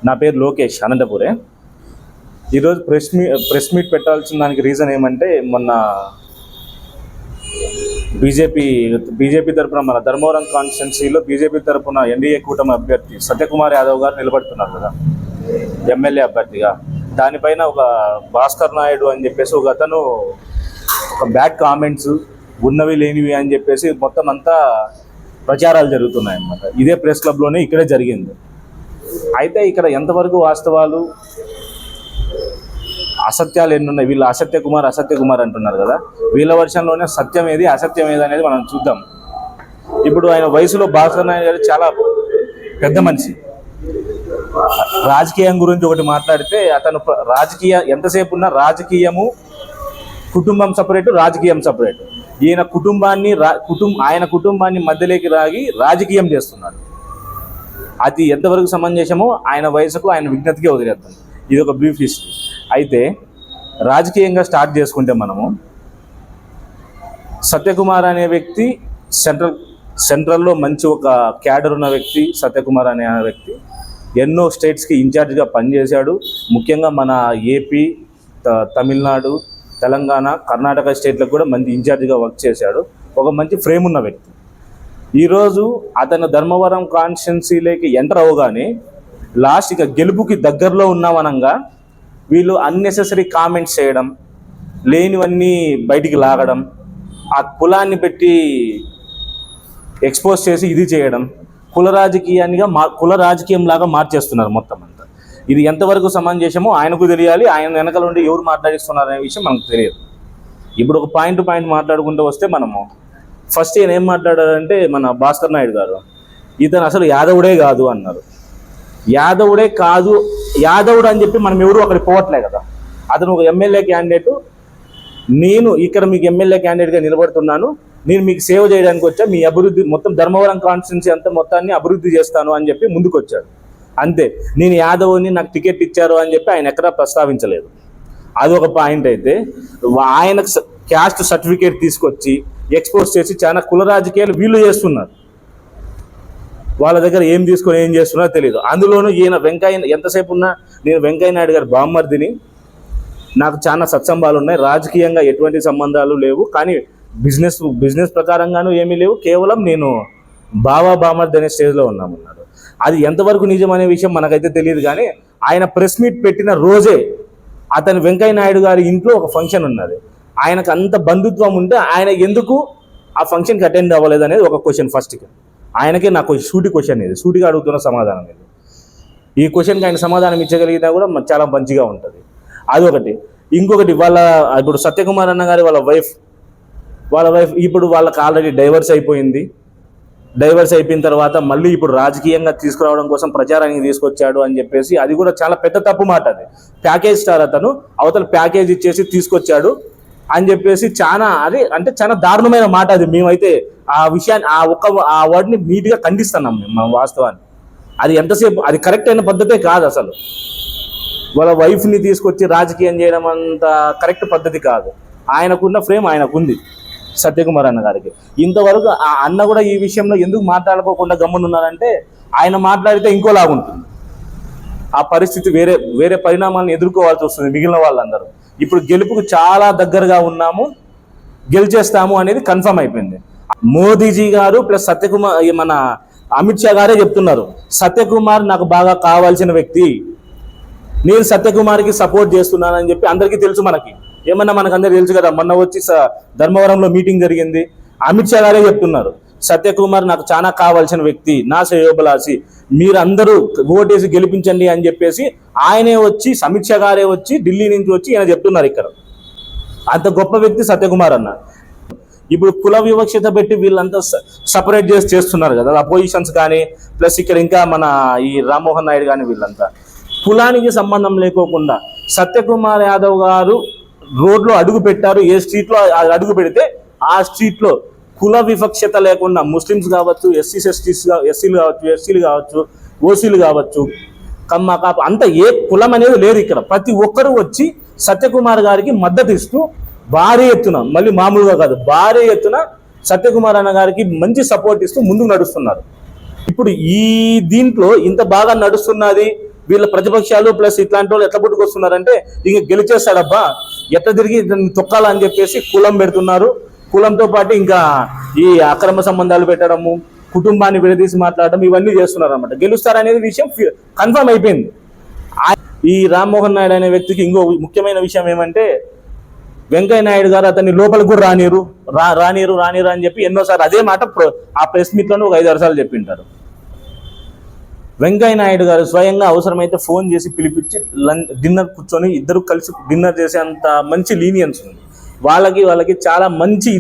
నా పేరు లోకేష్, అనంతపురే. ఈరోజు ప్రెస్ మీట్ పెట్టాల్సిన దానికి రీజన్ ఏమంటే, మొన్న బీజేపీ తరఫున మన ధర్మవరం కాన్స్టిట్యున్సీలో బీజేపీ తరఫున ఎన్డీఏ కూటమి అభ్యర్థి సత్యకుమార్ యాదవ్ గారు నిలబడుతున్నారు కదా ఎమ్మెల్యే అభ్యర్థిగా. దానిపైన ఒక భాస్కర్ నాయుడు అని చెప్పేసి ఒక అతను ఒక బ్యాడ్ కామెంట్స్, ఉన్నవి లేనివి అని చెప్పేసి మొత్తం అంతా ప్రచారాలు జరుగుతున్నాయి అన్నమాట. ఇదే ప్రెస్ క్లబ్లోనే ఇక్కడే జరిగింది. అయితే ఇక్కడ ఎంతవరకు వాస్తవాలు, అసత్యాలు ఎన్నున్నాయి? వీళ్ళు అసత్య కుమార్ అంటున్నారు కదా, వీళ్ళ వర్షంలోనే సత్యం ఏది అసత్యం ఏది అనేది మనం చూద్దాం. ఇప్పుడు ఆయన వయసులో భాస్కర్ నాయుడు గారు చాలా పెద్ద మనిషి. రాజకీయం గురించి ఒకటి మాట్లాడితే అతను ఎంతసేపు ఉన్నా రాజకీయము, కుటుంబం సపరేటు, రాజకీయం సపరేటు. ఈయన ఆయన కుటుంబాన్ని మధ్యలోకి రాగి రాజకీయం చేస్తున్నాడు. అది ఎంతవరకు సమంజసమో ఆయన వయసుకు, ఆయన విజ్ఞతకే వదిలేద్దాం. ఇది ఒక బ్రీఫ్ హిస్టరీ. అయితే రాజకీయంగా స్టార్ట్ చేసుకుంటే మనము, సత్యకుమార్ అనే వ్యక్తి సెంట్రల్లో మంచి ఒక క్యాడర్ ఉన్న వ్యక్తి. సత్యకుమార్ అనే వ్యక్తి ఎన్నో స్టేట్స్కి ఇన్ఛార్జ్గా పనిచేశాడు. ముఖ్యంగా మన ఏపీ, తమిళనాడు, తెలంగాణ, కర్ణాటక స్టేట్లకు కూడా మంచి ఇన్ఛార్జ్గా వర్క్ చేశాడు. ఒక మంచి ఫ్రేమ్ ఉన్న వ్యక్తి. ఈరోజు అతను ధర్మవరం కాన్స్టిట్యున్సీలోకి ఎంటర్ అవగానే లాస్ట్ ఇక గెలుపుకి దగ్గరలో ఉన్నామనంగా వీళ్ళు అన్నెసెసరీ కామెంట్స్ చేయడం, లేనివన్నీ బయటికి లాగడం, ఆ కులాన్ని పెట్టి ఎక్స్పోజ్ చేసి ఇది చేయడం, కుల రాజకీయం లాగా మార్చేస్తున్నారు మొత్తం అంతా. ఇది ఎంతవరకు సమంజసమో ఆయనకు తెలియాలి. ఆయన వెనకాల ఉండి ఎవరు మాట్లాడిస్తున్నారు అనే విషయం మనకు తెలియదు. ఇప్పుడు ఒక పాయింట్ మాట్లాడుకుంటూ వస్తే, మనము ఫస్ట్ ఈయన ఏం మాట్లాడారంటే, మన భాస్కర్ నాయుడు గారు ఇతను అసలు యాదవుడే కాదు అన్నారు. యాదవుడే కాదు, యాదవుడు అని చెప్పి మనం ఎవరు అక్కడికి పోవట్లే కదా. అతను ఒక ఎమ్మెల్యే క్యాండిడేటు. నేను ఇక్కడ మీకు ఎమ్మెల్యే క్యాండిడేట్గా నిలబడుతున్నాను, నేను మీకు సేవ చేయడానికి వచ్చా, మీ అభివృద్ధి మొత్తం ధర్మవరం కాన్స్టిట్యున్సీ అంతా మొత్తాన్ని అభివృద్ధి చేస్తాను అని చెప్పి ముందుకు వచ్చాడు. అంతే. నేను యాదవ్ని, నాకు టికెట్ ఇచ్చారు అని చెప్పి ఆయన ఎక్కడా ప్రస్తావించలేదు. అది ఒక పాయింట్. అయితే ఆయనకు క్యాస్ట్ సర్టిఫికేట్ తీసుకొచ్చి ఎక్స్పోజ్ చేసి చాలా కుల రాజకీయాలు వీళ్ళు చేస్తున్నారు. వాళ్ళ దగ్గర ఏం తీసుకొని ఏం చేస్తున్నారో తెలియదు. అందులోనూ ఈయన ఎంతసేపు ఉన్నా నేను వెంకయ్య నాయుడు గారి బామ్మర్దిని, నాకు చాలా సత్సంబాలు ఉన్నాయి, రాజకీయంగా ఎటువంటి సంబంధాలు లేవు, కానీ బిజినెస్ ప్రకారంగానూ ఏమీ లేవు, కేవలం నేను బామర్ది అనే స్టేజ్లో ఉన్నామన్నాడు. అది ఎంతవరకు నిజం అనే విషయం మనకైతే తెలియదు. కానీ ఆయన ప్రెస్ మీట్ పెట్టిన రోజే అతను వెంకయ్య నాయుడు గారి ఇంట్లో ఒక ఫంక్షన్ ఉన్నది. ఆయనకు అంత బంధుత్వం ఉంటే ఆయన ఎందుకు ఆ ఫంక్షన్కి అటెండ్ అవ్వలేదు అనేది ఒక క్వశ్చన్. ఫస్ట్కి ఆయనకే నాకు సూటిగా అడుగుతున్న సమాధానం ఇది. ఈ క్వశ్చన్కి ఆయన సమాధానం ఇచ్చగలిగినా కూడా చాలా మంచిగా ఉంటుంది. అదొకటి. ఇంకొకటి, ఇప్పుడు సత్యకుమార్ అన్న గారి వాళ్ళ వైఫ్ ఇప్పుడు వాళ్ళకి ఆల్రెడీ డైవర్స్ అయిపోయింది. డైవర్స్ అయిపోయిన తర్వాత మళ్ళీ ఇప్పుడు రాజకీయంగా తీసుకురావడం కోసం ప్రచారానికి తీసుకొచ్చాడు అని చెప్పేసి, అది కూడా చాలా పెద్ద తప్పు మాట. అది ప్యాకేజ్ స్టార్, అతను అవతల ప్యాకేజ్ ఇచ్చేసి తీసుకొచ్చాడు అని చెప్పేసి చాలా దారుణమైన మాట అది. మేమైతే ఆ విషయాన్ని, ఆ వర్డ్ని నీట్గా ఖండిస్తున్నాం మేము వాస్తవాన్ని. అది ఎంతసేపు అది కరెక్ట్ అయిన పద్ధతే కాదు అసలు. వాళ్ళ వైఫ్ని తీసుకొచ్చి రాజకీయం చేయడం అంత కరెక్ట్ పద్ధతి కాదు. ఆయనకున్న ఫ్రేమ్ ఆయనకుంది, సత్యకుమార్ అన్న గారికి. ఇంతవరకు ఆ అన్న కూడా ఈ విషయంలో ఎందుకు మాట్లాడుకోకుండా గమ్మునున్నారంటే, ఆయన మాట్లాడితే ఇంకోలాగుంటుంది. ఆ పరిస్థితి వేరే పరిణామాలను ఎదుర్కోవాల్సి వస్తుంది మిగిలిన వాళ్ళందరూ. ఇప్పుడు గెలుపుకు చాలా దగ్గరగా ఉన్నాము, గెలిచేస్తాము అనేది కన్ఫర్మ్ అయిపోయింది. మోదీజీ గారు ప్లస్ సత్యకుమార్, మన అమిత్ షా గారే చెప్తున్నారు, సత్యకుమార్ నాకు బాగా కావాల్సిన వ్యక్తి, నేను సత్యకుమార్కి సపోర్ట్ చేస్తున్నానని చెప్పి అందరికీ తెలుసు. మనకు అందరికీ తెలుసు కదా. మొన్న వచ్చి ధర్మవరంలో మీటింగ్ జరిగింది, అమిత్ షా గారే చెప్తున్నారు, సత్యకుమార్ నాకు చాలా కావాల్సిన వ్యక్తి, నా శ్రేయోభిలాషి, మీరందరూ ఓటేసి గెలిపించండి అని చెప్పేసి ఆయనే వచ్చి, అమిత్ షా గారే వచ్చి ఢిల్లీ నుంచి వచ్చి ఈయన చెప్తున్నారు. ఇక్కడ అంత గొప్ప వ్యక్తి సత్యకుమార్ అన్న. ఇప్పుడు కుల వివక్షత పెట్టి వీళ్ళంతా సపరేట్ చేస్తున్నారు కదా, అపోజిషన్స్ కానీ, ప్లస్ ఇక్కడ ఇంకా మన ఈ రామ్మోహన్ నాయుడు కానీ, వీళ్ళంతా కులానికి సంబంధం లేకోకుండా సత్యకుమార్ యాదవ్ గారు రోడ్లో అడుగు పెట్టారు. ఏ స్ట్రీట్లో అడుగు పెడితే ఆ స్ట్రీట్లో కుల వివక్షత లేకుండా ముస్లిమ్స్ కావచ్చు, ఎస్సీలు కావచ్చు, ఓసీలు కావచ్చు, కమ్మ కాప అంత ఏ కులం అనేది లేదు ఇక్కడ. ప్రతి ఒక్కరూ వచ్చి సత్యకుమార్ గారికి మద్దతు ఇస్తూ భారీ ఎత్తున, మళ్ళీ మామూలుగా కాదు, భారీ ఎత్తున సత్యకుమార్ అన్న గారికి మంచి సపోర్ట్ ఇస్తూ ముందుకు నడుస్తున్నారు. ఇప్పుడు ఈ దీంట్లో ఇంత బాగా నడుస్తున్నది, వీళ్ళ ప్రతిపక్షాలు ప్లస్ ఇట్లాంటి వాళ్ళు ఎట్లా పుట్టుకొస్తున్నారంటే ఇంక గెలిచేస్తాడబ్బా ఎట్లా తిరిగి ఇతన్ని తొక్కాలని చెప్పేసి కులం పెడుతున్నారు. కులంతో పాటు ఇంకా ఈ అక్రమ సంబంధాలు పెట్టడము, కుటుంబాన్ని విడదీసి మాట్లాడడం, ఇవన్నీ చేస్తున్నారు అనమాట. గెలుస్తారనేది విషయం కన్ఫర్మ్ అయిపోయింది. ఈ రామ్మోహన్ నాయుడు అనే వ్యక్తికి ఇంకో ముఖ్యమైన విషయం ఏమంటే, వెంకయ్య నాయుడు గారు అతన్ని లోపలికి కూడా రానిరు అని చెప్పి ఎన్నోసార్లు అదే మాట ఆ ప్రెస్ మీట్లోనే ఒక 5-6 సార్లు చెప్పింటారు. వెంకయ్య నాయుడు గారు స్వయంగా అవసరమైతే ఫోన్ చేసి పిలిపించి డిన్నర్ కూర్చొని ఇద్దరు కలిసి డిన్నర్ చేసే అంత మంచి లీనియన్స్ ఉంది వాళ్ళకి చాలా మంచి